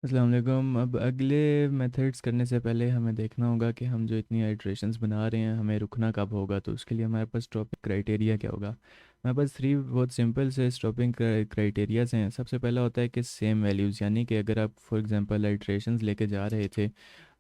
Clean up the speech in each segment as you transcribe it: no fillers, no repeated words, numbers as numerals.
अस्सलाम वालेकुम। अब अगले मेथड्स करने से पहले हमें देखना होगा कि हम जो इतनी आइट्रेशंस बना रहे हैं हमें रुकना कब होगा। तो उसके लिए हमारे पास स्टॉपिंग क्राइटेरिया क्या होगा। हमारे पास थ्री बहुत सिंपल से स्टॉपिंग क्राइटेरियाज हैं। सबसे पहला होता है कि सेम वैल्यूज़, यानी कि अगर आप फॉर एग्जांपल आइट्रेशंस लेके जा रहे थे,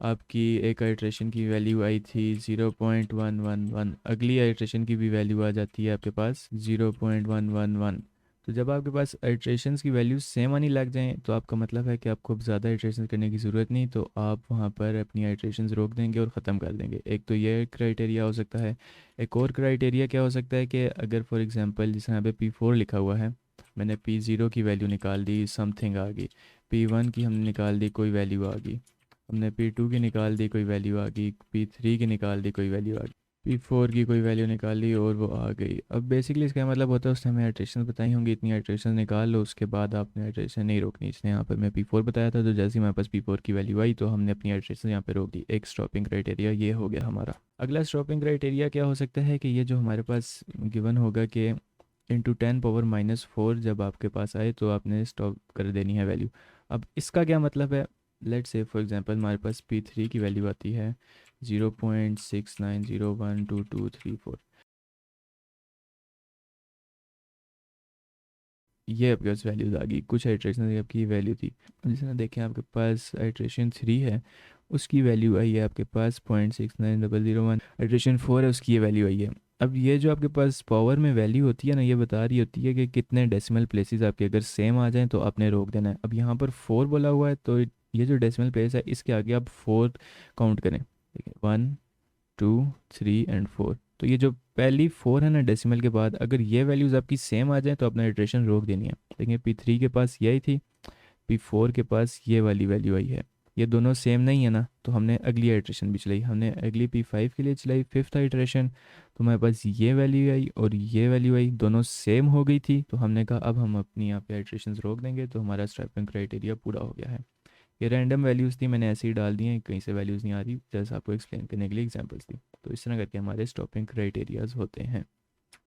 आपकी एक आइट्रेशन की वैल्यू आई थी 0.111, अगली आइट्रेशन की भी वैल्यू आ जाती है आपके पास 0.111। तो जब आपके पास आइट्रेशंस की वैल्यूज सेम आनी लग जाएं तो आपका मतलब है कि आपको अब ज़्यादा आइट्रेशन करने की ज़रूरत नहीं, तो आप वहाँ पर अपनी आइट्रेशंस रोक देंगे और ख़त्म कर देंगे। एक तो ये क्राइटेरिया हो सकता है। एक और क्राइटेरिया क्या हो सकता है कि अगर फॉर एग्जांपल जिस यहाँ पे P4 लिखा हुआ है, मैंने P0 की वैल्यू निकाल दी, समथिंग आ गई। P1 की हमने निकाल दी, कोई वैल्यू आ गई। हमने P2 की निकाल दी, कोई वैल्यू आ गई। P3 की निकाल दी, कोई वैल्यू आ गई। P4 की कोई वैल्यू निकाली और वो आ गई। अब बेसिकली इसका मतलब होता है उसने हमें आइट्रेशन बताई होंगी, इतनी आइट्रेशन निकाल लो, उसके बाद आपने आइट्रेशन नहीं रोकनी। इसने यहाँ पर मैं P4 बताया था, तो जैसे ही हमारे पास P4 की वैल्यू आई तो हमने अपनी आइट्रेशन यहाँ पे रोक दी। एक स्टॉपिंग क्राइटेरिया ये हो गया हमारा। अगला स्टॉपिंग क्राइटेरिया क्या हो सकता है कि ये जो हमारे पास गिवन होगा कि × 10⁻⁴ जब आपके पास आए तो आपने स्टॉप कर देनी है वैल्यू। अब इसका क्या मतलब है। लेट्स से फॉर एग्जांपल हमारे पास P3 की वैल्यू आती है 0.69012234। ये आपके पास वैल्यूज आ गई। कुछ आइट्रेशन की आपकी वैल्यू थी, जिसने देखें आपके पास आइट्रेशन 3 है, उसकी वैल्यू आई है आपके पास 0.6901। आइट्रेशन 4 है, उसकी ये वैल्यू आई है। अब ये जो आपके पास पावर में वैल्यू होती है ना, ये बता रही होती है कि कितने डेसिमल प्लेसेस आपके अगर सेम आ जाएं तो आपने रोक देना है। अब यहाँ पर 4 बोला हुआ है, तो ये जो डेसिमल प्लेस है इसके आगे आप 4 काउंट करें। ठीक है, 1 2 3 एंड 4। तो ये जो पहली 4 है ना डेसिमल के बाद, अगर ये वैल्यूज़ आपकी सेम आ जाए तो अपना इटरेशन रोक देनी है। देखिए P3 के पास यही थी, P4 के पास ये वाली वैल्यू आई है। ये दोनों सेम नहीं है ना, तो हमने अगली आइट्रेशन भी चलाई। हमने अगली P5 के लिए चलाई फिफ्थ आइट्रेशन, तो हमारे पास ये वैल्यू आई और ये वैल्यू आई, दोनों सेम हो गई थी। तो हमने कहा अब हम अपनी यहाँ पे आइट्रेशन रोक देंगे, तो हमारा स्ट्राइपिंग क्राइटेरिया पूरा हो गया है। ये रैंडम वैल्यूज़ थी, मैंने ऐसे ही डाल दी हैं, कहीं से वैल्यूज़ नहीं आ रही, जैसे आपको एक्सप्लेन करने के लिए एग्जांपल्स थी। तो इस तरह करके हमारे स्टॉपिंग क्राइटेरियाज होते हैं।